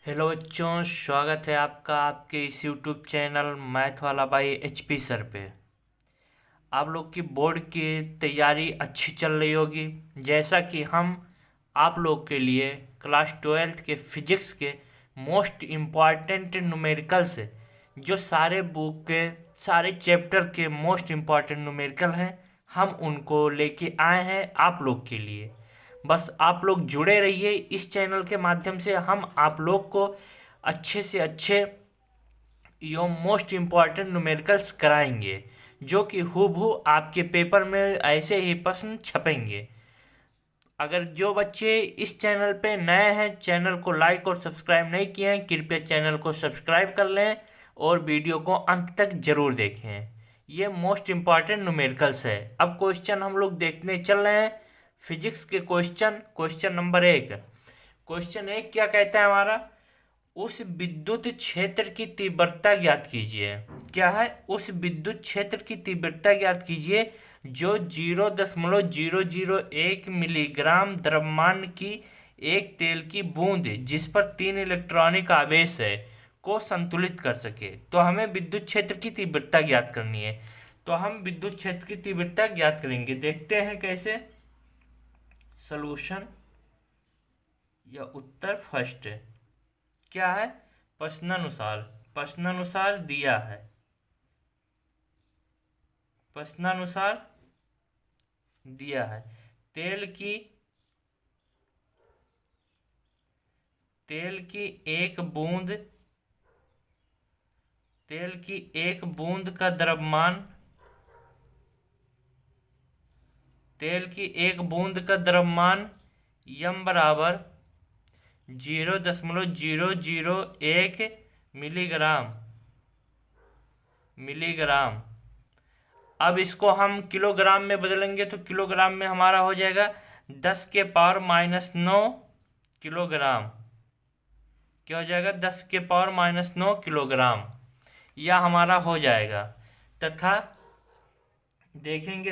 Hello बच्चों, स्वागत है आपका आपके इस यूट्यूब चैनल मैथ वाला बाई एचपी सर पे। आप लोग की बोर्ड की तैयारी अच्छी चल रही होगी। जैसा कि हम आप लोग के लिए क्लास 12th के फिजिक्स के मोस्ट इम्पॉर्टेंट न्यूमेरिकल्स है, जो सारे बुक के सारे चैप्टर के मोस्ट इम्पॉर्टेंट न्यूमेरिकल हैं, हम उनको लेके आए हैं आप लोग के लिए। बस आप लोग जुड़े रहिए इस चैनल के माध्यम से। हम आप लोग को अच्छे से अच्छे यो मोस्ट इम्पॉर्टेंट न्यूमेरिकल्स कराएंगे, जो कि हूबहू आपके पेपर में ऐसे ही प्रश्न छपेंगे। अगर जो बच्चे इस चैनल पे नए हैं, चैनल को लाइक और सब्सक्राइब नहीं किए हैं, कृपया चैनल को सब्सक्राइब कर लें और वीडियो को अंत तक जरूर देखें। ये मोस्ट इम्पॉर्टेंट न्यूमेरिकल्स है। अब क्वेश्चन हम लोग देखने चल रहे हैं फिजिक्स के क्वेश्चन नंबर 1। क्वेश्चन 1 क्या कहता है हमारा? उस विद्युत क्षेत्र की तीव्रता ज्ञात कीजिए। क्या है? उस विद्युत क्षेत्र की तीव्रता ज्ञात कीजिए जो 0.001 मिलीग्राम द्रव्यमान की एक तेल की बूंद जिस पर 3 इलेक्ट्रॉनिक आवेश है को संतुलित कर सके। तो हमें विद्युत क्षेत्र की तीव्रता ज्ञात करनी है। तो हम विद्युत क्षेत्र की तीव्रता ज्ञात करेंगे। देखते हैं कैसे। सॉल्यूशन या उत्तर फर्स्ट क्या है? प्रश्नानुसार दिया है। प्रश्नानुसार दिया है तेल की एक बूंद का द्रव्यमान यम बराबर 0.001 मिलीग्राम। अब इसको हम किलोग्राम में बदलेंगे तो किलोग्राम में हमारा हो जाएगा 10 के पावर -9 किलोग्राम। क्या हो जाएगा? 10 के पावर -9 किलोग्राम। यह हमारा हो जाएगा। तथा देखेंगे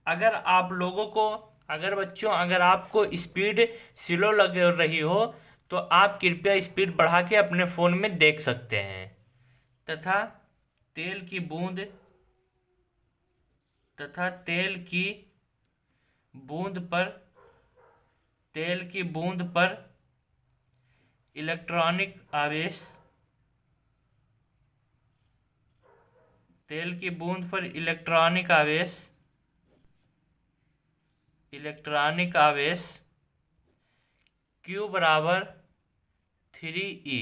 अगर आप लोगों को अगर आपको स्पीड स्लो लग रही हो तो आप कृपया स्पीड बढ़ा के अपने फोन में देख सकते हैं। तथा तेल की बूंद पर इलेक्ट्रॉनिक आवेश Q बराबर 3E।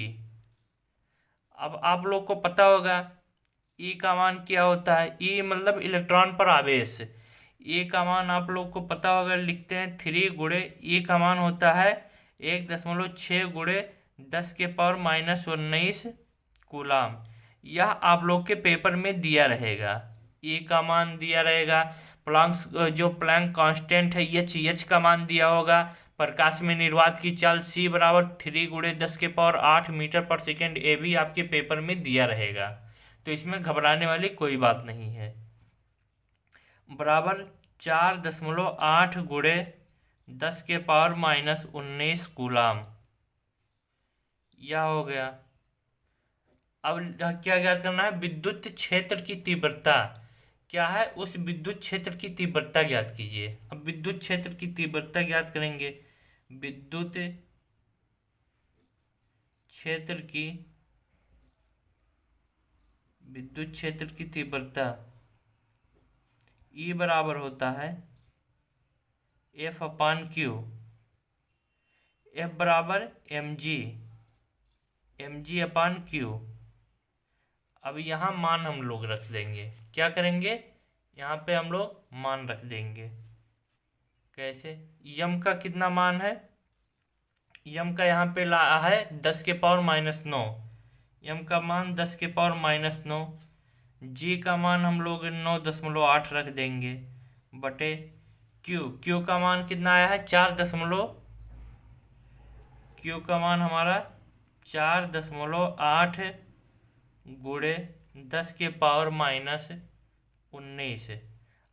अब आप लोग को पता होगा E का मान क्या होता है। E मतलब इलेक्ट्रॉन पर आवेश। E का मान आप लोग को पता होगा, लिखते हैं 3 गुणे E का मान होता है 1.6 गुणे 10 के पावर -19 कूलाम। यह आप लोग के पेपर में दिया रहेगा। E का मान दिया रहेगा। प्लैंक कांस्टेंट है एच का मान दिया होगा। प्रकाश में निर्वात की चाल C बराबर 3 गुणे 10 के पावर 8 मीटर पर सेकेंड, ये भी आपके पेपर में दिया रहेगा। तो इसमें घबराने वाली कोई बात नहीं है। बराबर 4.8 गुणे 10 के पावर -19 कूलाम। यह हो गया। अब क्या ज्ञात करना है? विद्युत क्षेत्र की तीव्रता क्या है? उस विद्युत क्षेत्र की तीव्रता ज्ञात कीजिए। अब विद्युत क्षेत्र की तीव्रता ज्ञात करेंगे। विद्युत क्षेत्र की तीव्रता E बराबर होता है F/Q। F बराबर mg/Q। अब यहाँ मान हम लोग रख देंगे। क्या करेंगे? यहाँ पे हम लोग मान रख देंगे। कैसे? यम का कितना मान है? यम का यहाँ पे ला है 10 के पावर -9। यम का मान 10 के पावर -9। जी का मान हम लोग 9.8 रख देंगे बटे क्यू का मान कितना आया है? क्यू का मान हमारा 4.8 गुणे 10 के पावर -19।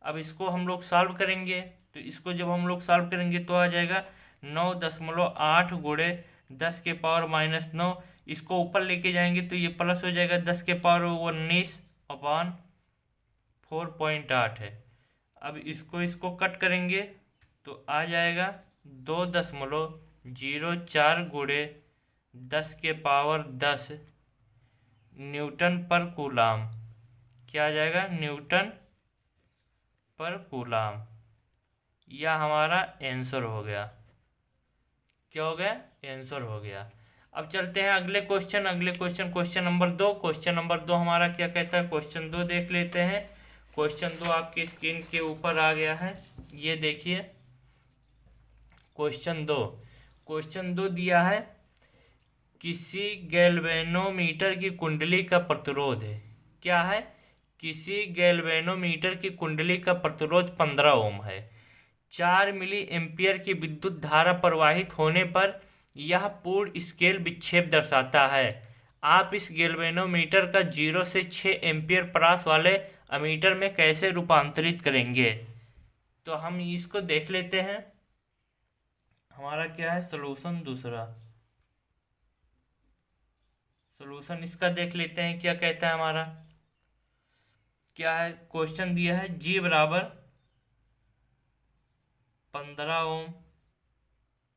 अब इसको हम लोग सॉल्व करेंगे तो इसको जब हम लोग सॉल्व करेंगे तो आ जाएगा 9.8 गुणे 10⁻⁻9। इसको ऊपर लेके जाएंगे तो ये प्लस हो जाएगा, 10⁻19/4.8 है। अब इसको कट करेंगे तो आ जाएगा 2.04 गुणे 10⁻10 न्यूटन पर कूलाम। क्या आ जाएगा? न्यूटन पर कूलाम। यह हमारा आंसर हो गया। क्या हो गया? आंसर हो गया। अब चलते हैं अगले question question number 2। Question number 2 हमारा क्या कहता है? क्वेश्चन 2 देख लेते हैं। क्वेश्चन 2 आपकी स्क्रीन के ऊपर आ गया है, ये देखिए। क्वेश्चन 2 दिया है, किसी गैल्वेनोमीटर की कुंडली का प्रतिरोध है। क्या है? किसी गैल्वेनोमीटर की कुंडली का प्रतिरोध 15 ओम है। 4 मिली एम्पियर की विद्युत धारा प्रवाहित होने पर यह पूर्ण स्केल विक्षेप दर्शाता है। आप इस गैल्वेनोमीटर का 0 से 6 एम्पियर परास वाले अमीटर में कैसे रूपांतरित करेंगे? तो हम इसको देख लेते हैं। हमारा क्या है सॉल्यूशन? दूसरा सॉल्यूशन इसका देख लेते हैं, क्या कहता है हमारा। क्या है? क्वेश्चन दिया है G बराबर 15 ओम,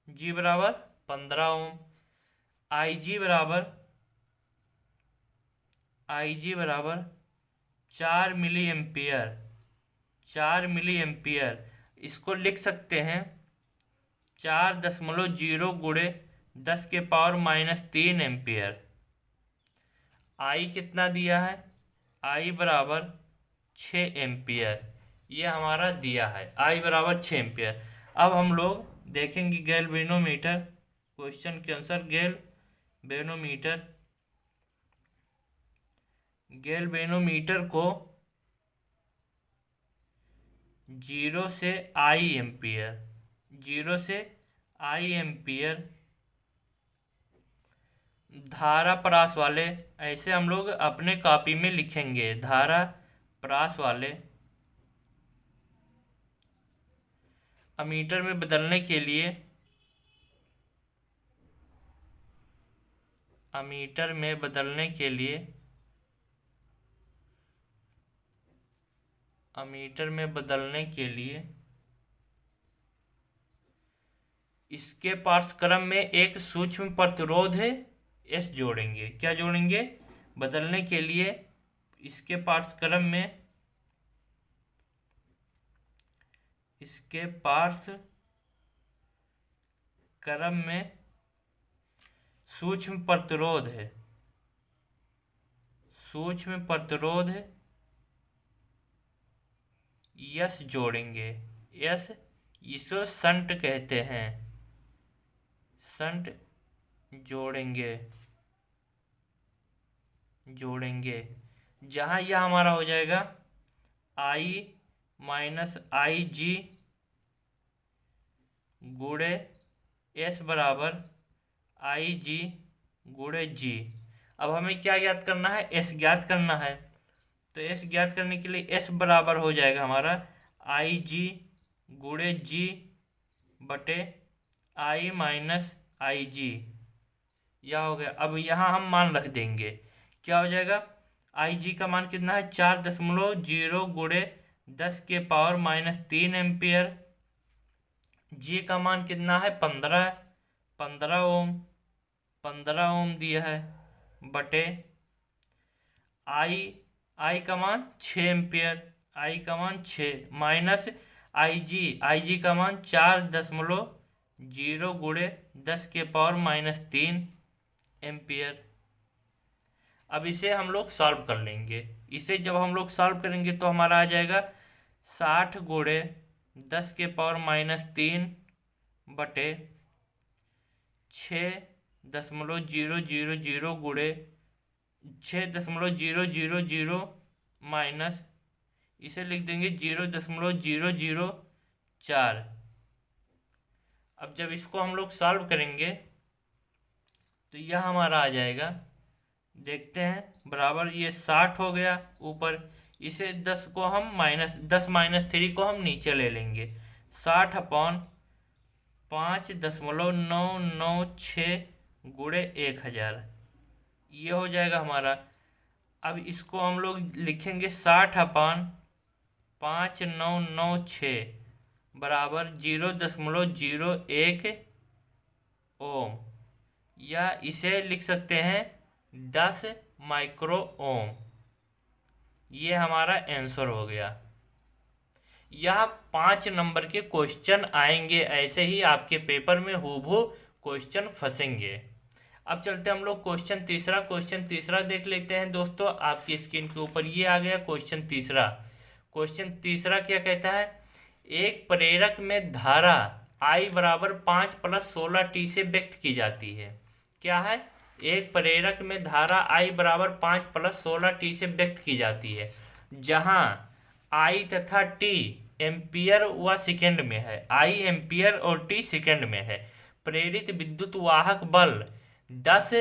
G बराबर 15 ओम, IG बराबर 4 मिली एम्पियर, 4 मिली एम्पियर। इसको लिख सकते हैं 4.0 गुणे 10⁻³ एम्पियर। आई कितना दिया है? आई बराबर 6 एम्पियर। ये हमारा दिया है आई बराबर 6 एम्पियर। अब हम लोग देखेंगे गैल्वेनोमीटर, क्वेश्चन के आंसर। गैल्वेनोमीटर को 0 से आई एम्पियर धारा परास वाले, ऐसे हम लोग अपने कॉपी में लिखेंगे। धारा परास वाले अमीटर में बदलने के लिए इसके पार्श्वक्रम में एक सूक्ष्म प्रतिरोध है S जोड़ेंगे। क्या जोड़ेंगे? बदलने के लिए इसके पार्श्वक्रम में सूक्ष्म प्रतिरोध S जोड़ेंगे। S इसको शंट कहते हैं, शंट जोड़ेंगे। जहां यह हमारा हो जाएगा I माइनस IG गुणे S बराबर IG गुणे G। अब हमें क्या ज्ञात करना है? S ज्ञात करना है। तो S ज्ञात करने के लिए S बराबर हो जाएगा हमारा IG गुणे G बटे I माइनस IG। यह हो गया। अब यहाँ हम मान रख देंगे। क्या हो जाएगा? IG का मान कितना है? 4.0 गुणे 10⁻³ एम्पियर। G का मान कितना है? 15 ओम दिया है, बटे I का मान 6 एम्पियर, I का मान 6 माइनस IG का मान 4.0 गुणे 10⁻³ एम्पियर। अब इसे हम लोग सॉल्व कर लेंगे। इसे जब हम लोग सॉल्व करेंगे तो हमारा आ जाएगा 60 गुणे 10⁻³ बटे 6.000 गुणे 6.000 माइनस इसे लिख देंगे 0.004। अब जब इसको हम लोग सॉल्व करेंगे तो यह हमारा आ जाएगा, देखते हैं, बराबर ये 60 हो गया ऊपर। इसे 10 को हम -3 को हम नीचे ले लेंगे। 60/5.996 गुणे 1000, ये हो जाएगा हमारा। अब इसको हम लोग लिखेंगे 60/5996 बराबर 0.01 ओम, या इसे लिख सकते हैं 10 माइक्रो ओम। ये हमारा आंसर हो गया। यह 5 नंबर के क्वेश्चन आएंगे, ऐसे ही आपके पेपर में हूबहू क्वेश्चन फंसेंगे। अब चलते हम लोग क्वेश्चन तीसरा देख लेते हैं दोस्तों। आपकी स्क्रीन के ऊपर ये आ गया क्वेश्चन तीसरा क्या कहता है, एक प्रेरक में धारा I बराबर 5 + 16t से व्यक्त की जाती है। क्या है, एक प्रेरक में धारा I बराबर 5 + 16t से व्यक्त की जाती है, जहां I तथा t एम्पियर व सेकेंड में है, I एम्पियर और t सेकेंड में है। प्रेरित विद्युत वाहक बल 10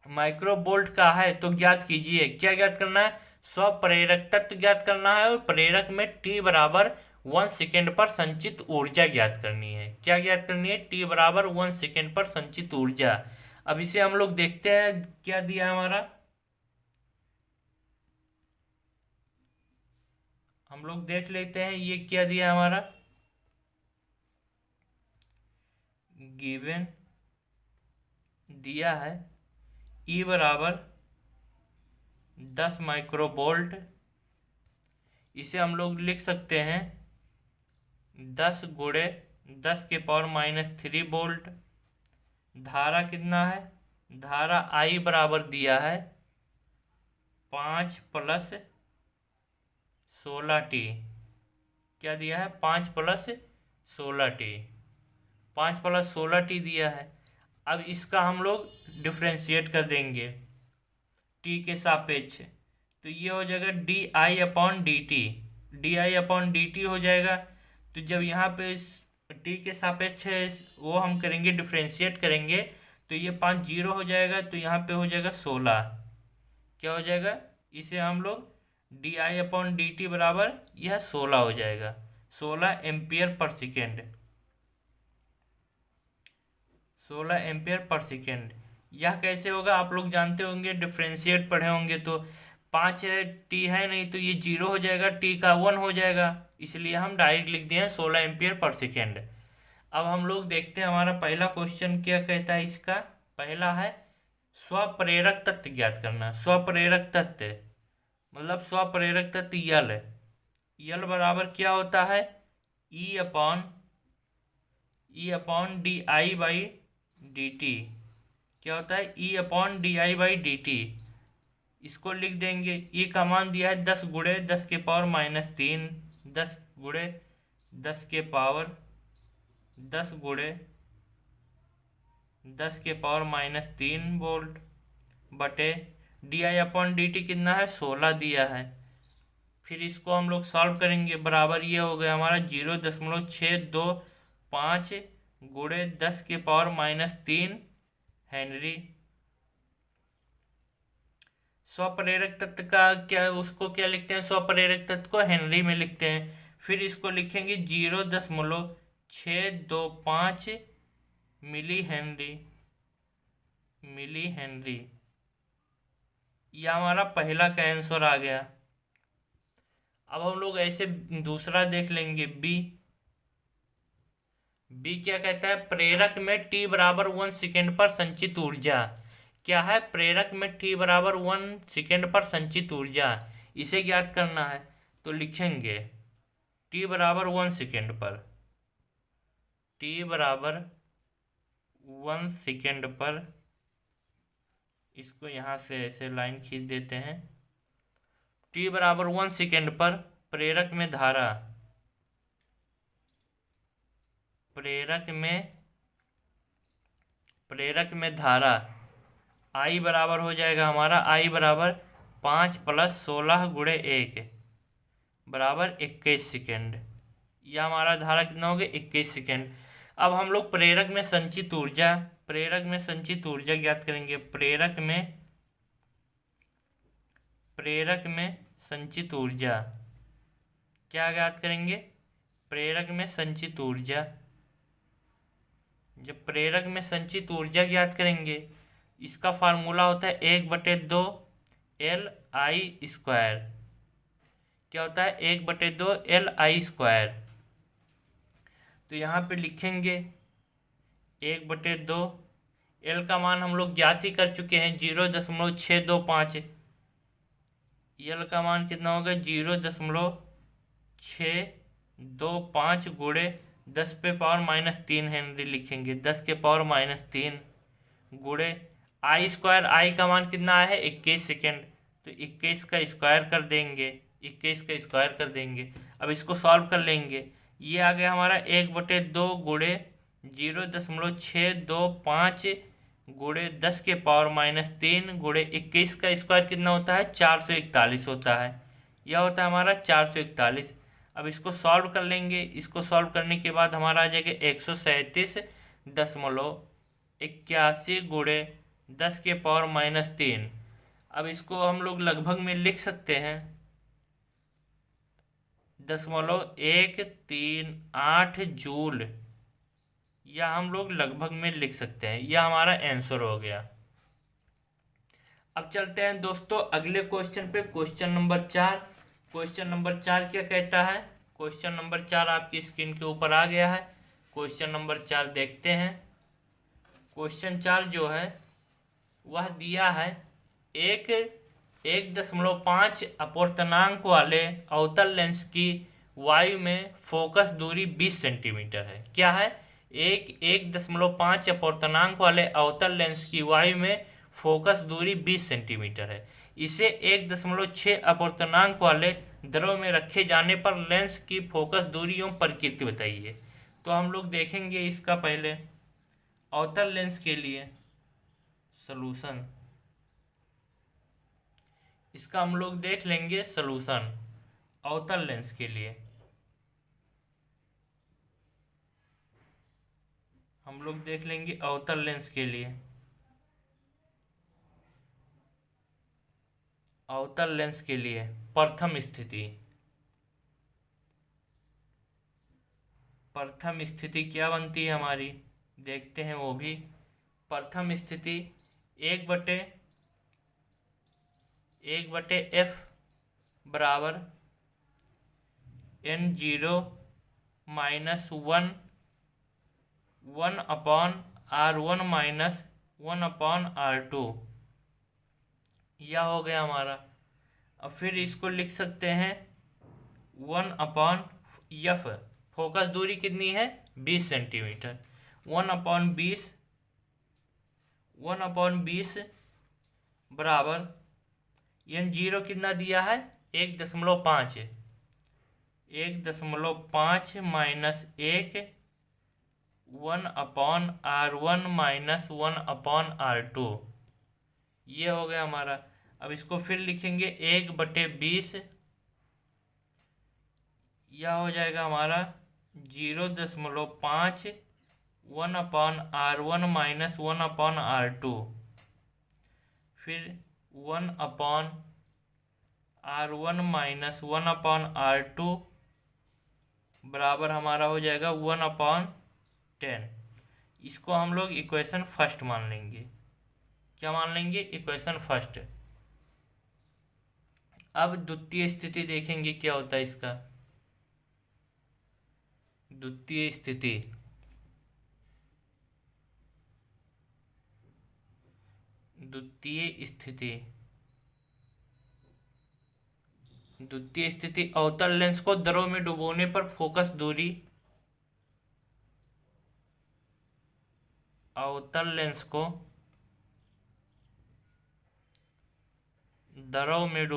माइक्रोवोल्ट का है, तो ज्ञात कीजिए। क्या ज्ञात करना है, स्वप्रेरक तत्व ज्ञात करना है, और प्रेरक में t बराबर 1 सेकेंड पर संचित ऊर्जा ज्ञात करनी है। क्या ज्ञात करनी है, t बराबर 1 सेकेंड पर संचित ऊर्जा। अब इसे हम लोग देखते हैं क्या दिया हमारा। हम लोग देख लेते हैं ये क्या दिया हमारा। गिवन दिया है E बराबर 10 माइक्रोवोल्ट, इसे हम लोग लिख सकते हैं 10 गुणे 10⁻³ वोल्ट। धारा कितना है, धारा I बराबर दिया है 5 + 16t। क्या दिया है, 5 + 16t, 5 + 16t दिया है। अब इसका हम लोग डिफ्रेंशिएट कर देंगे t के सापेक्ष, तो ये हो जाएगा di/dt, di/dt हो जाएगा। तो जब यहाँ पे t के सापेक्ष है वो हम करेंगे डिफ्रेंशिएट करेंगे, तो ये 5 0 हो जाएगा, तो यहाँ पे हो जाएगा 16। क्या हो जाएगा, इसे हम लोग di/dt बराबर यह 16 हो जाएगा, 16 ampere per second, 16 ampere per second. यह कैसे होगा आप लोग जानते होंगे, डिफ्रेंशिएट पढ़े होंगे। तो 5 है, t है नहीं, तो ये 0 हो जाएगा, t का 1 हो जाएगा, इसलिए हम डायरेक्ट लिख दिए 16 एम्पियर पर सेकेंड। अब हम लोग देखते हैं हमारा पहला क्वेश्चन क्या कहता है। इसका पहला है स्वप्रेरक तत्व ज्ञात करना। स्वप्रेरक तत्व मतलब स्वप्रेरक तत्व यल बराबर क्या होता है, E/di/dt। क्या होता है, E/di/dt। इसको लिख देंगे, E का मान दिया है 10 गुणे 10⁻³ 10 गुणे 10 गुणे 10⁻³ वोल्ट बटे di/dt कितना है, 16 दिया है। फिर इसको हम लोग सॉल्व करेंगे, बराबर ये हो गया हमारा 0.625 गुणे 10⁻³ हेनरी। स्वप्रेरक तत्व का क्या, उसको क्या लिखते हैं, स्वप्रेरक तत्व को हेनरी में लिखते हैं। फिर इसको लिखेंगे 0.625 मिली हेनरी। यह हमारा पहला का आंसर आ गया। अब हम लोग ऐसे दूसरा देख लेंगे बी क्या कहता है, प्रेरक में t बराबर 1 सेकेंड पर संचित ऊर्जा। क्या है, प्रेरक में t बराबर 1 सेकेंड पर संचित ऊर्जा, इसे ज्ञात करना है। तो लिखेंगे t बराबर 1 सेकेंड पर, t बराबर 1 सेकेंड पर, इसको यहाँ से ऐसे लाइन खींच देते हैं। t बराबर 1 सेकेंड पर प्रेरक में धारा, प्रेरक में धारा I बराबर हो जाएगा हमारा, I बराबर 5 + 16 गुणे 1 बराबर 21 सेकेंड। यह हमारा धारा कितना हो गया, 21 सेकेंड। अब हम लोग प्रेरक में संचित ऊर्जा ज्ञात करेंगे। प्रेरक में संचित ऊर्जा क्या ज्ञात करेंगे, प्रेरक में संचित ऊर्जा जब प्रेरक में संचित ऊर्जा ज्ञात करेंगे, इसका फार्मूला होता है 1/2 Li²। क्या होता है? 1/2 Li²। तो यहाँ पे लिखेंगे 1/2, एल का मान हम लोग ज्ञात ही कर चुके हैं 0.625। एल का मान कितना होगा? 0.625 गुणे 10⁻³ हेनरी लिखेंगे। 10⁻³ गुणे I²। आई का मान कितना आया है? 21 सेकेंड। तो 21 का स्क्वायर कर देंगे, 21 का स्क्वायर कर देंगे। अब इसको सॉल्व कर लेंगे। ये आ गया हमारा 1/2 गुणे 0.625 गुणे 10⁻³ गुणे 21 का स्क्वायर कितना होता है? 441 होता है। यह होता है हमारा 441। अब इसको सॉल्व कर लेंगे। इसको सॉल्व करने के बाद हमारा आ जाएगा 137.81 गुणे 10⁻³ अब इसको हम लोग लगभग में लिख सकते हैं 0.138 जूल, या हम लोग लगभग में लिख सकते हैं। यह हमारा आंसर हो गया। अब चलते हैं दोस्तों अगले क्वेश्चन पे। Question number 4। क्वेश्चन नंबर 4 क्या कहता है? क्वेश्चन नंबर 4 आपकी स्क्रीन के ऊपर आ गया है। क्वेश्चन नंबर 4 देखते हैं। क्वेश्चन 4 जो है वह दिया है 1.5 अपवर्तनांक वाले अवतल लेंस की वायु में फोकस दूरी 20 सेंटीमीटर है। क्या है? 1.5 अपवर्तनांक वाले अवतल लेंस की वायु में फोकस दूरी 20 सेंटीमीटर है। इसे 1.6 अपवर्तनांक वाले द्रव में रखे जाने पर लेंस की फोकस दूरी एवं प्रकृति बताइए। तो हम लोग देखेंगे इसका पहले अवतल लेंस के लिए सॉल्यूशन। इसका हम लोग देख लेंगे सॉल्यूशन अवतल लेंस के लिए। हम लोग देख लेंगे अवतल लेंस के लिए। अवतल लेंस के लिए प्रथम स्थिति। प्रथम स्थिति क्या बनती है हमारी? देखते हैं वो भी। प्रथम स्थिति 1/F बराबर N0 - 1/R1 - 1/R2। यह हो गया हमारा। अब फिर इसको लिख सकते हैं 1/F। फोकस दूरी कितनी है? 20 सेंटीमीटर। 1/20 बराबर N0 कितना दिया है? 1.5। 1.5 माइनस 1 1/R1 - 1/R2। ये हो गया हमारा। अब इसको फिर लिखेंगे 1/20। यह हो जाएगा हमारा 0.5 1/R1 - 1/R2। फिर 1/R1 - 1/R2 बराबर हमारा हो जाएगा 1/10। इसको हम लोग इक्वेशन फर्स्ट मान लेंगे। क्या मान लेंगे? Equation first. अब द्वितीय स्थिति देखेंगे क्या होता है इसका। द्वितीय स्थिति अवतल लेंस को द्रव में डुबोने पर फोकस दूरी। अवतल लेंस को द्रव में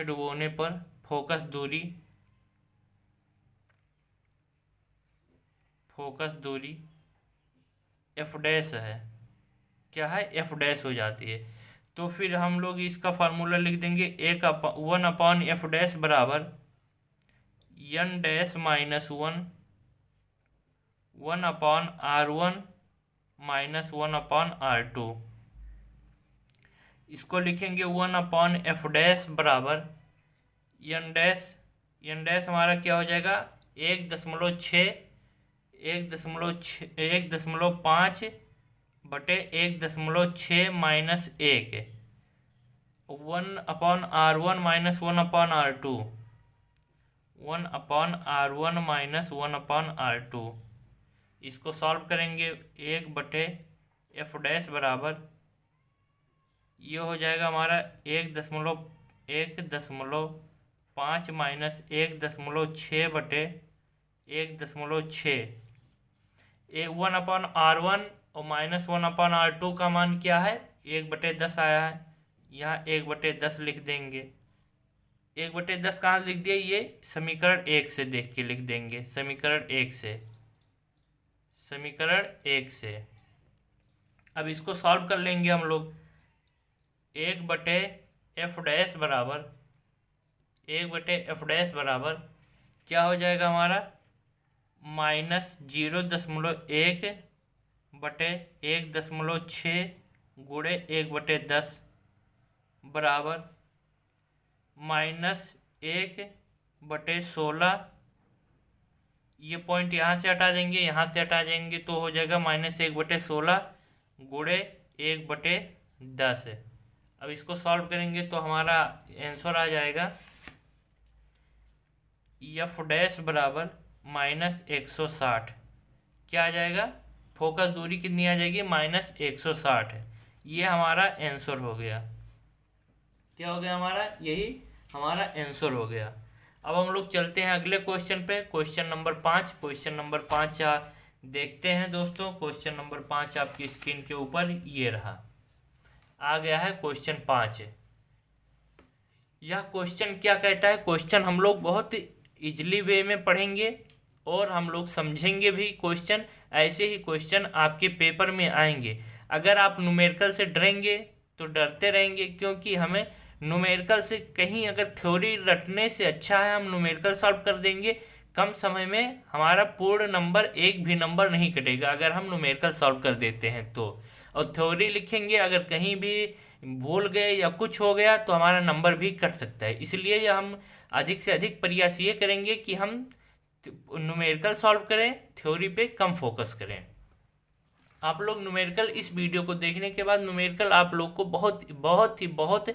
डुबोने पर फोकस दूरी F' है। क्या है? F' हो जाती है। तो फिर हम लोग इसका फार्मूला लिख देंगे 1/F' बराबर N' - 1/R1 - 1/R2। इसको लिखेंगे 1/f बराबर एन डैश हमारा क्या हो जाएगा 1.5 बटे 1.6 minus 1 1/r1 minus 1/r2 1/r1 minus 1/r2। इसको सॉल्व करेंगे 1/f बराबर ये हो जाएगा हमारा 1.5 माइनस 1.6 बटे 1.6। 1/r1 और माइनस 1/r2 का मान क्या है 1/10 आया है। यहाँ 1/10 लिख देंगे। 1/10 कहाँ लिख दिया ये समीकरण 1 से देख के लिख देंगे। समीकरण 1 से अब इसको सॉल्व कर लेंगे हम लोग। 1/f बराबर क्या हो जाएगा हमारा माइनस 0.1 बटे 1.6 गुणे 1/10 बराबर -1/16। ये पॉइंट यहाँ से हटा देंगे, यहाँ से हटा देंगे तो हो जाएगा -1/16 गुणे 1/10। अब इसको सॉल्व करेंगे तो हमारा आंसर आ जाएगा f' बराबर -160। क्या आ जाएगा फोकस दूरी कितनी आ जाएगी -160 है। ये हमारा आंसर हो गया। क्या हो गया हमारा यही हमारा आंसर हो गया। अब हम लोग चलते हैं अगले क्वेश्चन पे। क्वेश्चन नंबर 5 देखते हैं दोस्तों। क्वेश्चन नंबर 5 आपकी स्क्रीन के ऊपर ये रहा आ गया है क्वेश्चन 5। यह क्वेश्चन क्या कहता है क्वेश्चन हम लोग बहुत इजली वे में पढ़ेंगे और हम लोग समझेंगे भी क्वेश्चन। ऐसे ही क्वेश्चन आपके पेपर में आएंगे। अगर आप न्यूमेरिकल से डरेंगे तो डरते रहेंगे, क्योंकि हमें न्यूमेरिकल से कहीं अगर थ्योरी रटने से अच्छा है हम न्यूमेरिकल सॉल्व कर देंगे। कम समय में हमारा पूर्ण नंबर एक भी नंबर नहीं कटेगा अगर हम न्यूमेरिकल सॉल्व कर देते हैं तो। और थ्योरी लिखेंगे अगर कहीं भी भूल गए या कुछ हो गया तो हमारा नंबर भी कट सकता है। इसलिए हम अधिक से अधिक प्रयास ये करेंगे कि हम न्यूमेरिकल सॉल्व करें, थ्योरी पे कम फोकस करें। आप लोग न्यूमेरिकल इस वीडियो को देखने के बाद न्यूमेरिकल आप लोग को बहुत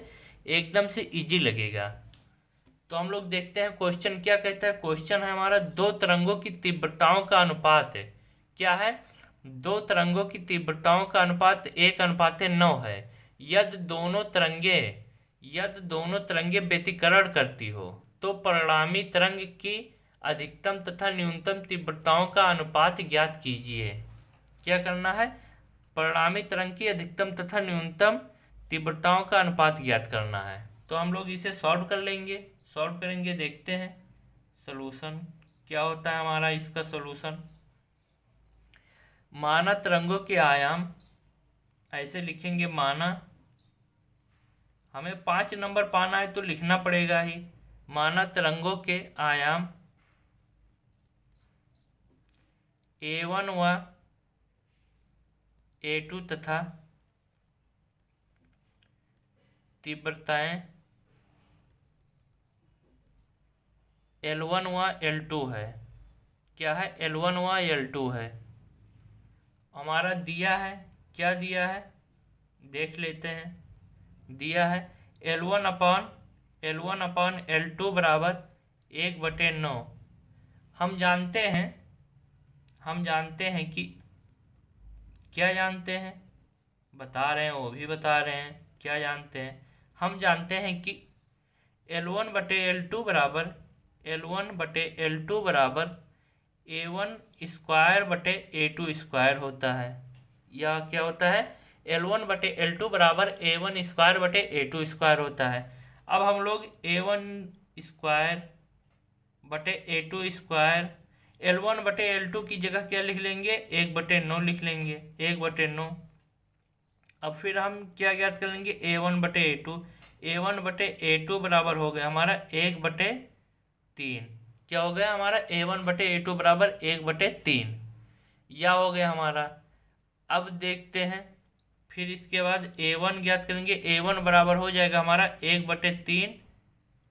एकदम से इजी लगेगा। तो हम लोग देखते हैं क्वेश्चन क्या कहता है। क्वेश्चन है हमारा दो तरंगों की तीव्रताओं का अनुपात है। क्या है दो तरंगों की तीव्रताओं का अनुपात 1:9 है। यदि दोनों तरंगे व्यतिकरण करती हो तो परिणामी तरंग की अधिकतम तथा न्यूनतम तीव्रताओं का अनुपात ज्ञात कीजिए। क्या करना है परिणामी तरंग की अधिकतम तथा न्यूनतम तीव्रताओं का अनुपात ज्ञात करना है। तो हम लोग इसे सॉल्व कर लेंगे। सॉल्व करेंगे देखते हैं सॉल्यूशन क्या होता है हमारा इसका सॉल्यूशन। माना तरंगों के आयाम ऐसे लिखेंगे। माना हमें 5 नंबर पाना है तो लिखना पड़ेगा ही। माना तरंगों के आयाम A1 व A2 तथा तीव्रताएं L1 व L2 है। क्या है L1 व L2 है हमारा दिया है। क्या दिया है देख लेते हैं। दिया है L1 अपान L2 बराबर 1/9। हम जानते हैं कि क्या जानते हैं बता रहे हैं वो भी बता रहे हैं। क्या जानते हैं हम जानते हैं कि L1/L2 बराबर A1² होता है। या क्या होता है L1/L2 बराबर A1² होता है। अब हम लोग A1²/A2² L1/L2 की जगह क्या लिख लेंगे 1/9 लिख लेंगे 1/9। अब फिर हम क्या ज्ञात कर लेंगे A1/A2 बराबर हो गया हमारा 1/3। क्या हो गया हमारा A1/A2 बराबर 1/3 या हो गया हमारा। अब देखते हैं फिर इसके बाद A1 ज्ञात करेंगे। A1 बराबर हो जाएगा हमारा 1/3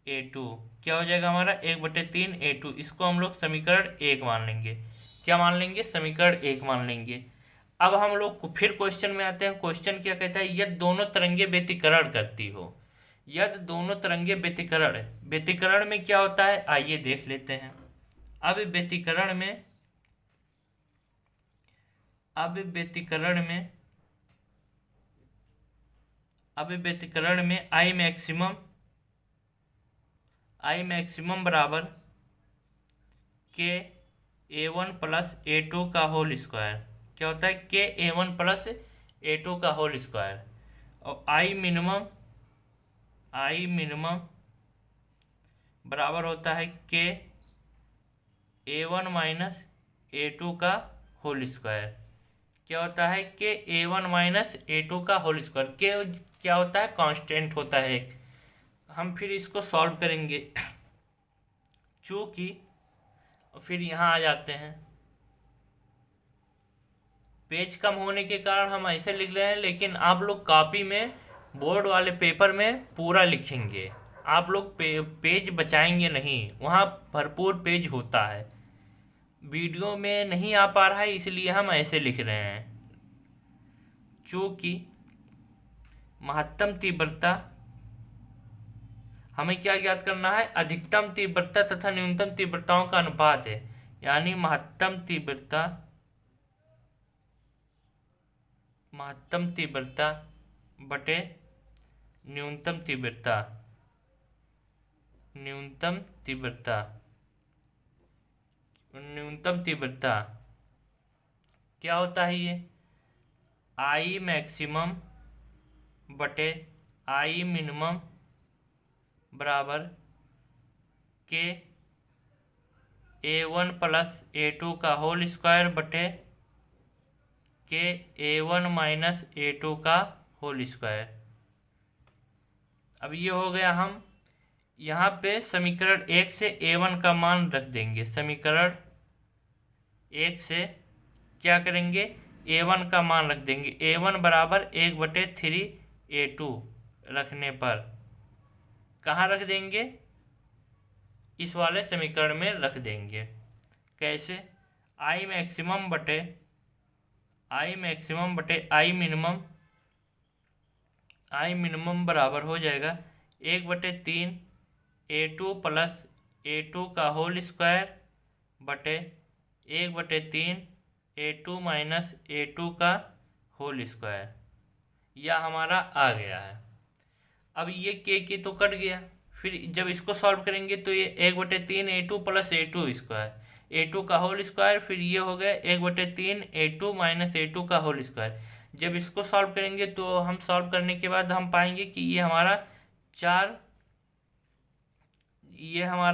A2। क्या हो जाएगा हमारा 1/3 A2। इसको हम लोग समीकरण 1 मान लेंगे। क्या मान लेंगे? समीकरण 1 मान लेंगे। अब हम लोग फिर क्वेश्चन में आते हैं। क्वेश्चन क्या कहता है? यदि दोनों तरंगे व्यतिकरण करती हो। यदि दोनों तरंगे व्यतिकरण, व्यतिकरण में क्या होता है आइए देख लेते हैं। अब व्यतिकरण में आई मैक्सिमम बराबर के A1 प्लस A2 का होल स्क्वायर। क्या होता है? के A1 प्लस A2 का होल स्क्वायर। और आई मिनिमम बराबर होता है के A1 माइनस A2 का होल स्क्वायर। क्या होता है? के A1 माइनस A2 का होल स्क्वायर। के क्या होता है? कांस्टेंट होता है एक। हम फिर इसको सॉल्व करेंगे चूंकि, फिर यहाँ आ जाते हैं। पेज कम होने के कारण हम ऐसे लिख रहे हैं, लेकिन आप लोग कॉपी में, बोर्ड वाले पेपर में पूरा लिखेंगे। आप लोग पेज बचाएंगे नहीं, वहाँ भरपूर पेज होता है। वीडियो में नहीं आ पा रहा है इसलिए हम ऐसे लिख रहे हैं। चूंकि महत्तम तीव्रता, हमें क्या ज्ञात करना है? अधिकतम तीव्रता तथा न्यूनतम तीव्रताओं का अनुपात है। यानी महत्तम तीव्रता बटे न्यूनतम तीव्रता क्या होता है? ये आई मैक्सिमम बटे आई मिनिमम बराबर के A1 प्लस A2 का होल स्क्वायर बटे के A1 माइनस A2 का होल स्क्वायर। अब ये हो गया। हम यहाँ पे समीकरण 1 से A1 का मान रख देंगे। समीकरण 1 से क्या करेंगे? A1 का मान रख देंगे। A1 बराबर 1/3 A2 रखने पर कहाँ रख देंगे? इस वाले समीकरण में रख देंगे। कैसे? आई मैक्सिमम बटे आई मिनिमम बराबर हो जाएगा 1/3 A2 प्लस A2 का होल स्क्वायर बटे 1/3 A2 माइनस A2 का होल स्क्वायर। यह हमारा आ गया है। अब ये के तो कट गया। फिर जब इसको सॉल्व करेंगे तो ये 1/3 A2 plus A2 square, A2 का होल स्क्वायर, फिर ये हो गया 1/3 A2 माइनस A2 का होल स्क्वायर। जब इसको सॉल्व करेंगे तो हम सॉल्व करने के बाद हम पाएंगे कि ये हमारा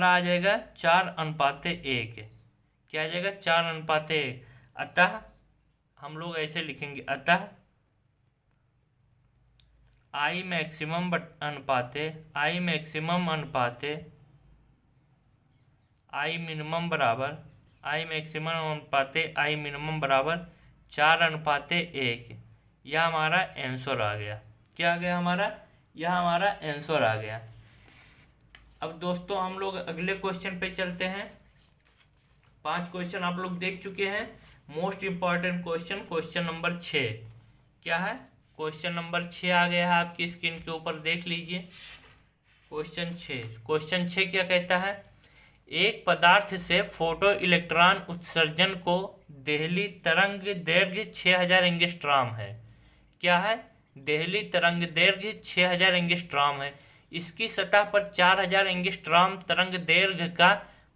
आ जाएगा 4:1। क्या आ जाएगा? 4:1। अतः हम लोग ऐसे लिखेंगे, अतः आई मैक्सिमम अनुपाते आई मिनिमम बराबर 4:1। यह हमारा आंसर आ गया। क्या आ गया हमारा? यह हमारा आंसर आ गया। अब दोस्तों हम लोग अगले क्वेश्चन पे चलते हैं। 5 क्वेश्चन आप लोग देख चुके हैं। मोस्ट इंपॉर्टेंट क्वेश्चन नंबर 6 क्या है? क्वेश्चन नंबर 6 आ गया है आपकी स्क्रीन के ऊपर, देख लीजिए। क्वेश्चन 6 क्या कहता है? एक पदार्थ से फोटो इलेक्ट्रॉन उत्सर्जन को देहली तरंग दैर्घ्य 6000 एंगस्ट्रॉम है। क्या है? देहली तरंग दैर्घ्य 6000 एंगस्ट्रॉम है। इसकी सतह पर 4000 एंगस्ट्रॉम तरंग दैर्घ्य का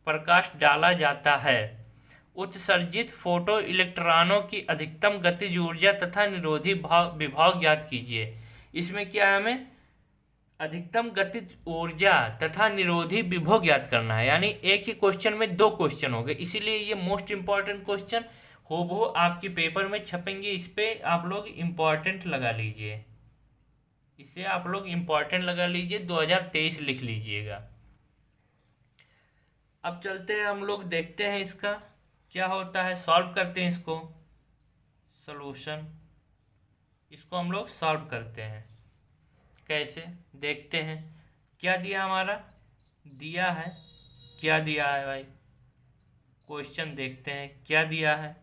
प्रकाश डाला जाता है। उत्सर्जित फोटो इलेक्ट्रॉनों की अधिकतम गतिज ऊर्जा तथा निरोधी विभव ज्ञात कीजिए। इसमें क्या है? हमें अधिकतम गतिज ऊर्जा तथा निरोधी विभव ज्ञात करना है। यानी एक ही क्वेश्चन में 2 क्वेश्चन हो गए, इसीलिए ये मोस्ट इंपॉर्टेंट क्वेश्चन हो आपके पेपर में छपेंगे। इस पे आप लोग इम्पोर्टेंट लगा लीजिए, इसे आप लोग इम्पोर्टेंट लगा लीजिए, 2023 लिख लीजिएगा। अब चलते हैं, हम लोग देखते हैं इसका क्या होता है, सॉल्व करते हैं इसको। सॉल्यूशन इसको हम लोग सॉल्व करते हैं। कैसे देखते हैं। क्या दिया हमारा, दिया है, क्या दिया है भाई, क्वेश्चन देखते हैं क्या दिया है।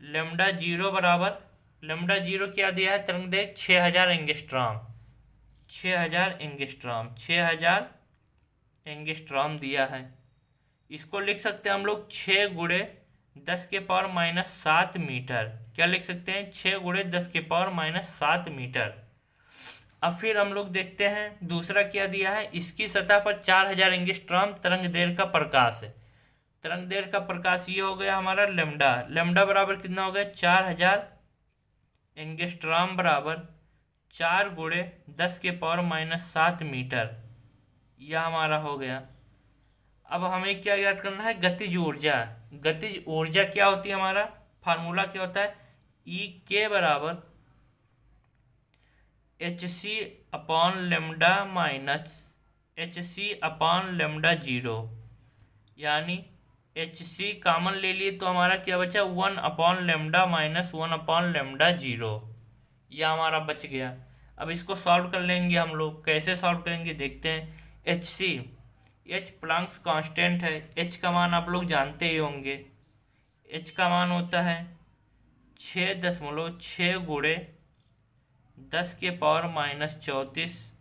लेमडा जीरो बराबर, लेमडा जीरो क्या दिया है, तरंगदैर्घ्य 6000 एंगस्ट्रॉम, 6000 एंगस्ट्रॉम, 6000 एंगस्ट्रॉम दिया है। इसको लिख सकते हैं हम लोग 6 गुणे 10 के पावर माइनस 7 मीटर। क्या लिख सकते हैं, 6 गुणे 10 के पावर माइनस 7 मीटर। अब फिर हम लोग देखते हैं दूसरा क्या दिया है। इसकी सतह पर 4000 एंगस्ट्रॉम तरंगदैर्घ्य का प्रकाश है। तरंगदैर्घ्य का प्रकाश ये हो गया हमारा लेमडा। लेमडा बराबर कितना हो गया, 4000 एंगस्ट्रॉम बराबर 4 गुणे 10 के पावर माइनस 7 मीटर। यह हमारा हो गया। अब हमें क्या याद करना है, गतिज ऊर्जा। गतिज ऊर्जा क्या होती है, हमारा फार्मूला क्या होता है, ई के बराबर h c upon lambda minus h c upon lambda zero. यानी एच सी कॉमन ले लिए तो हमारा क्या बचा, 1 upon lambda minus 1 upon lambda zero. यह हमारा बच गया। अब इसको सॉल्व कर लेंगे हम लोग। कैसे सॉल्व करेंगे देखते हैं। H c, h Planck's constant है, एच का मान आप लोग जानते ही होंगे। एच का मान होता है 6.6 गुणे 10 के पावर माइनस 34।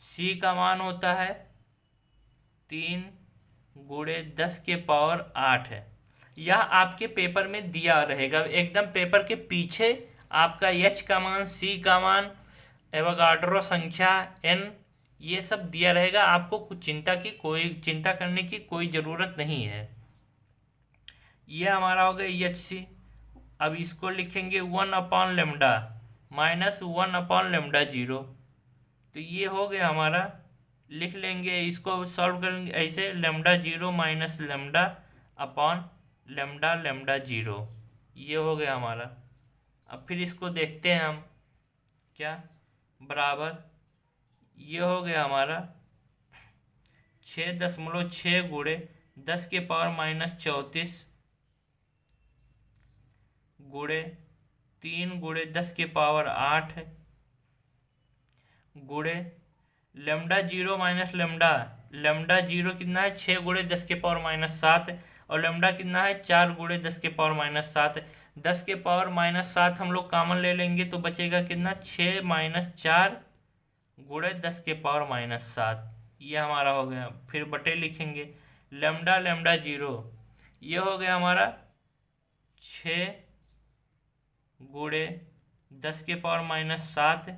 सी का मान होता है 3 गुणे 10 के पावर 8 है। यह आपके पेपर में दिया रहेगा, एकदम पेपर के पीछे आपका एच का मान, सी का मान, एवोगाड्रो संख्या, एन, ये सब दिया रहेगा। आपको कुछ चिंता करने की कोई ज़रूरत नहीं है। ये हमारा हो गया एच सी। अब इसको लिखेंगे 1 upon lambda minus 1 upon lambda zero. तो ये हो गया हमारा, लिख लेंगे इसको, सॉल्व करेंगे ऐसे, lambda zero minus lambda upon lambda lambda zero. ये हो गया हमारा। अब फिर इसको देखते हैं हम, क्या बराबर, ये हो गया हमारा 6.6 गुणे 10 के पावर माइनस 34 गुणे 3 गुणे 10 के पावर 8 है गुणे lambda zero minus lambda. Lambda zero कितना है, 6 गुणे 10 के पावर माइनस 7, और लेमडा कितना है, 4 गुणे 10 के पावर माइनस 7। 10 के पावर माइनस 7 हम लोग कॉमन ले लेंगे तो बचेगा कितना, 6 माइनस 4 गुणे 10 के पावर माइनस 7। ये हमारा हो गया। फिर बटे लिखेंगे लेमडा लेमडा जीरो। ये हो गया हमारा 6 गुणे 10 के पावर माइनस 7,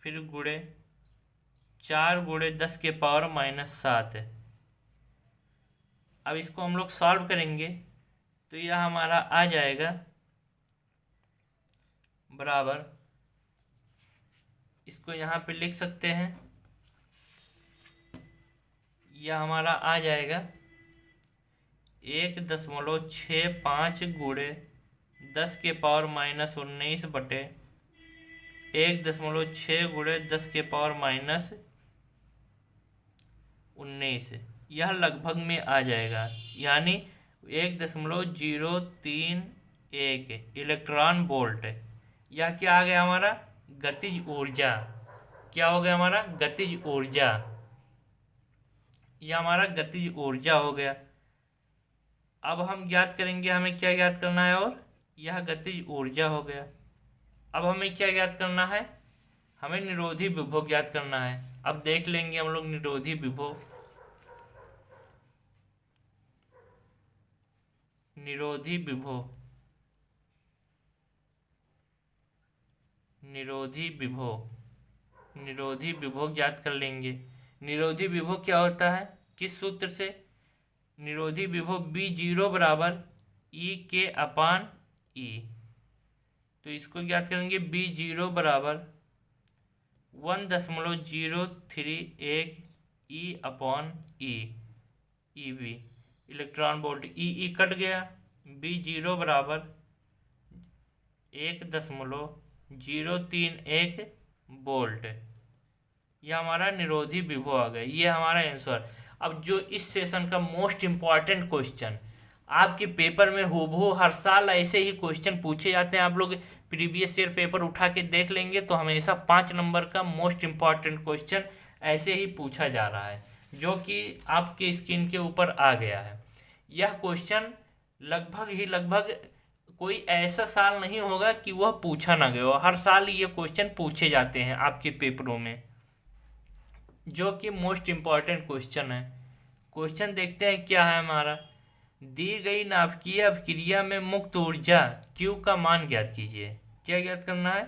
फिर गुणे 4 गुणे 10 के पावर माइनस 7 है। अब इसको हम लोग सॉल्व करेंगे तो यह हमारा आ जाएगा बराबर, इसको यहाँ पे लिख सकते हैं, यह हमारा आ जाएगा 1.65 गुणे 10 के पावर माइनस 19 बटे 1.6 गुणे 10 के पावर माइनस 19। यह लगभग में आ जाएगा, यानी 1.031 इलेक्ट्रॉन वोल्ट। यह क्या आ गया हमारा, गतिज ऊर्जा। क्या हो गया हमारा, गतिज ऊर्जा। यह हमारा गतिज ऊर्जा हो गया। अब हम ज्ञात करेंगे, हमें क्या ज्ञात करना है, और यह गतिज ऊर्जा हो गया। अब हमें क्या ज्ञात करना है, हमें निरोधी विभव ज्ञात करना है। अब देख लेंगे हम लोग निरोधी विभव। निरोधी विभव, निरोधी विभव, निरोधी विभव ज्ञात कर लेंगे। निरोधी विभव क्या होता है, किस सूत्र से, निरोधी विभव बी जीरो बराबर ई के अपान ई। तो इसको ज्ञात करेंगे बी जीरो बराबर 1.031 ई अपॉन ई, ई बी इलेक्ट्रॉन वोल्ट। ई कट गया, बी जीरो बराबर 1.031 वोल्ट। यह हमारा निरोधी विभव आ गया। ये हमारा आंसर। अब जो इस सेशन का मोस्ट इम्पॉर्टेंट क्वेश्चन, आपके पेपर में हूबहू हर साल ऐसे ही क्वेश्चन पूछे जाते हैं। आप लोग प्रीवियस ईयर पेपर उठा के देख लेंगे तो हमेशा 5 नंबर का मोस्ट इम्पॉर्टेंट क्वेश्चन ऐसे ही पूछा जा रहा है, जो कि आपके स्क्रीन के ऊपर आ गया है। यह क्वेश्चन लगभग कोई ऐसा साल नहीं होगा कि वह पूछा ना गया हो। हर साल ये क्वेश्चन पूछे जाते हैं आपके पेपरों में, जो कि मोस्ट इम्पॉर्टेंट क्वेश्चन है। क्वेश्चन देखते हैं क्या है हमारा। दी गई नाभिकीय अभिक्रिया में मुक्त ऊर्जा Q का मान ज्ञात कीजिए। क्या ज्ञात करना है?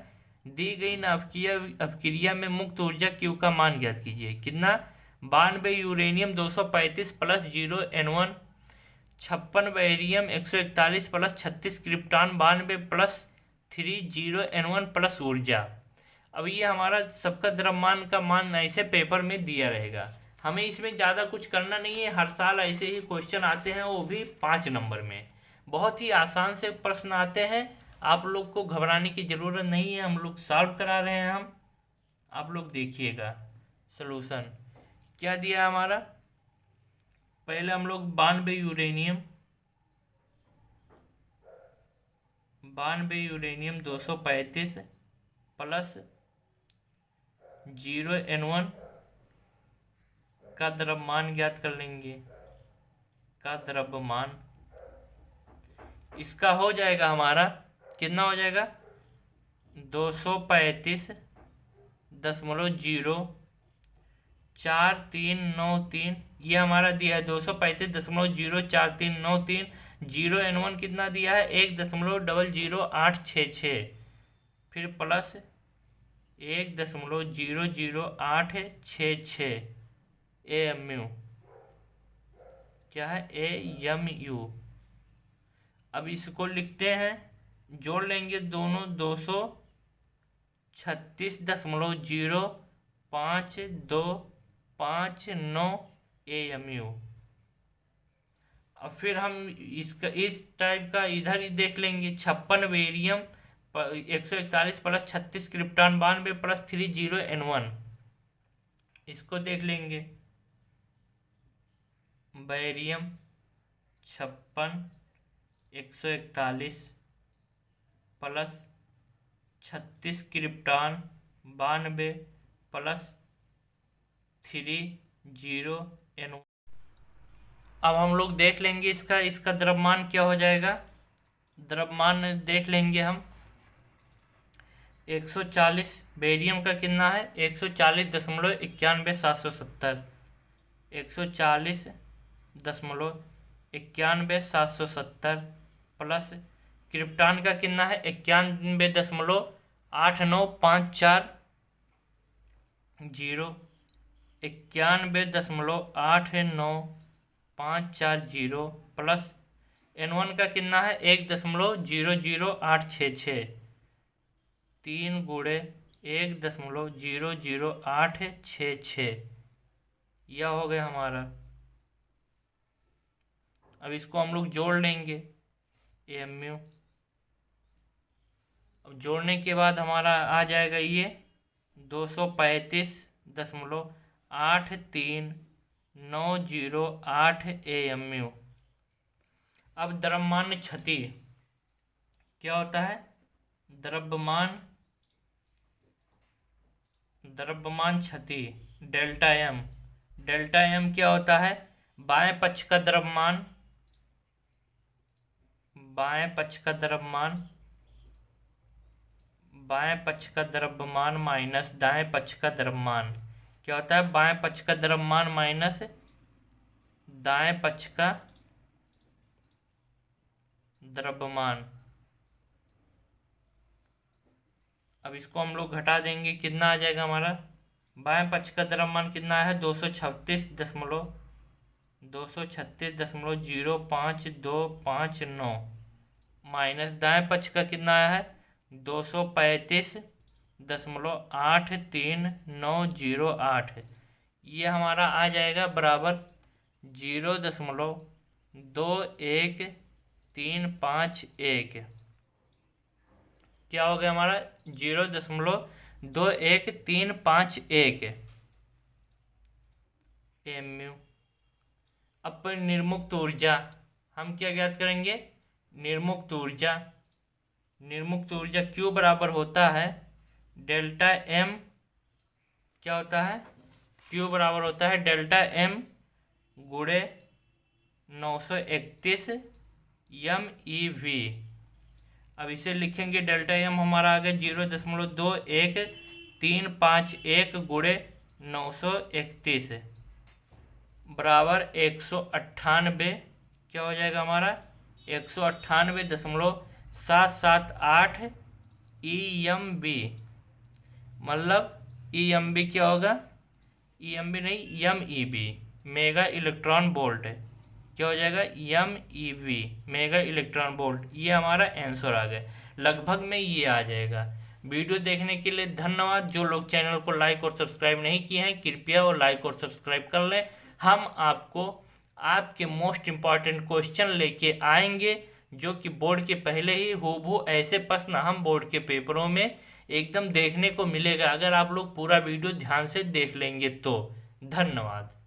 दी गई नाभिकीय अभिक्रिया में मुक्त ऊर्जा Q का मान ज्ञात कीजिए। कितना? 92 uranium 235 plus 0 N1, 56 barium 141 plus 36 krypton 92 plus 30 N1 plus ऊर्जा। अब ये हमारा सबका द्रव्यमान का मान ऐसे पेपर में दिया रहेगा। हमें इसमें ज़्यादा कुछ करना नहीं है। हर साल ऐसे ही क्वेश्चन आते हैं, वो भी 5 नंबर में। बहुत ही आसान से प्रश्न आते हैं, आप लोग को घबराने की ज़रूरत नहीं है। हम लोग सॉल्व करा रहे हैं। आप लोग देखिएगा सलूशन क्या दिया हमारा। पहले हम लोग 92 यूरेनियम 235 प्लस 0 N1 का द्रव्यमान ज्ञात कर लेंगे। का द्रव्यमान इसका हो जाएगा हमारा, कितना हो जाएगा? 235.04393। ये हमारा दिया है 235.04393। 0 N1 कितना दिया है? 1.00866। फिर प्लस 1.00866 AMU। क्या है? AMU। अब इसको लिखते हैं, जोड़ लेंगे दोनों। 236.05259 AMU। अब फिर हम इसका इस टाइप का इधर ही देख लेंगे। 56 barium 141 plus 36 krypton 92 plus 30 N1। इसको देख लेंगे। Barium 56 141 plus 36 krypton 92 plus 30 N1। अब हम लोग देख लेंगे इसका द्रव्यमान क्या हो जाएगा। द्रव्यमान देख लेंगे हम। 140 बेरियम का कितना है? 140.91770। 140.91770 प्लस क्रिप्टॉन का कितना है? 91.8954। 91.8954 प्लस N1 का कितना है? 1.00866। 3 गुणे 1.00866। यह हो गया हमारा। अब इसको हम लोग जोड़ लेंगे AMU। अब जोड़ने के बाद हमारा आ जाएगा ये 235.83908 AMU। अब द्रव्यमान क्षति क्या होता है? द्रव्यमान क्षति डेल्टा एम क्या होता है? बाएं पक्ष का द्रव्यमान माइनस दाएं पक्ष का द्रव्यमान। क्या होता है? बाएं पक्ष का द्रव्यमान माइनस दाएं पक्ष का द्रव्यमान। अब इसको हम लोग घटा देंगे, कितना आ जाएगा हमारा? बाएं पक्ष का द्रव्यमान कितना है? 236.05259 माइनस दाएं पक्ष का कितना है? 235.83908। ये हमारा आ जाएगा बराबर 0.21351। क्या हो गया हमारा? 0.21351 AMU। अब निर्मुक्त ऊर्जा हम क्या ज्ञात करेंगे, निर्मुक्त ऊर्जा। निर्मुक्त ऊर्जा Q बराबर होता है डेल्टा M, क्या होता है, Q बराबर होता है डेल्टा M गुणे 931 MeV। अब इसे लिखेंगे, डेल्टा M हमारा आ गया 0.21351 गुणे 931 बराबर 198, क्या हो जाएगा हमारा 198.778 EMB। मतलब EMB क्या होगा, EMB नहीं MEB, मेगा इलेक्ट्रॉन वोल्ट है। क्या हो जाएगा, MEV मेगा इलेक्ट्रॉन वोल्ट। ये हमारा आंसर आ गया, लगभग में ये आ जाएगा। वीडियो देखने के लिए धन्यवाद। जो लोग चैनल को लाइक और सब्सक्राइब नहीं किए हैं कृपया वो लाइक और सब्सक्राइब कर लें। हम आपको आपके मोस्ट इम्पॉर्टेंट क्वेश्चन लेके आएंगे जो कि बोर्ड के पहले ही हूबहू ऐसे प्रश्न हम बोर्ड के पेपरों में एकदम देखने को मिलेगा, अगर आप लोग पूरा वीडियो ध्यान से देख लेंगे तो। धन्यवाद।